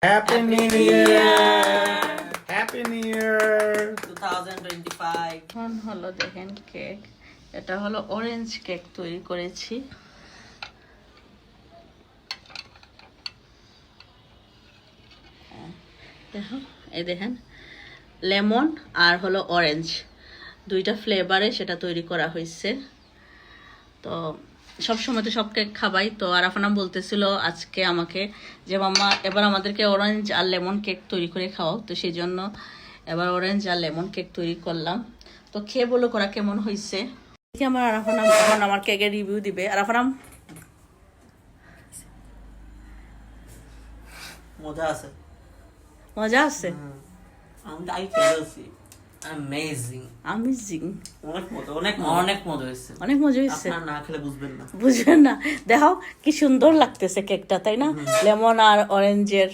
Happy New Year! Happy New Year! 2025 এখন হলো দেখেন কেক, এটা হলো অরেঞ্জ কেক তৈরি করেছি। দেখো এই দেখেন লেমন আর হলো অরেঞ্জ দুইটা ফ্লেভারে সেটা তৈরি করা হয়েছে। তো সব সময় তো সব কেক খাবাই, তো আরাফানা বলতেছিল আজকে আমাকে যে মাম্মা এবার আমাদেরকে অরেঞ্জ আর লেমন কেক তৈরি করে খাও, তো সেই জন্য এবার অরেঞ্জ আর লেমন কেক তৈরি করলাম। তো খেয়ে বলো করা কেমন হয়েছে। আমার আরাফানা এখন আমার কেকের রিভিউ দিবে। আরাফানা মজা আছে। মজা আছে? আমি ফেলেছি অ্যামেজিং অ্যামেজিং, অনেক মজা অনেক মজা হয়েছে। অনেক মজা হয়েছে। আপনারা না খেলে বুঝবেন না। বুঝবেন না। দেখো কি সুন্দর লাগতেছে কেকটা, তাই না? লেমন আর অরেঞ্জের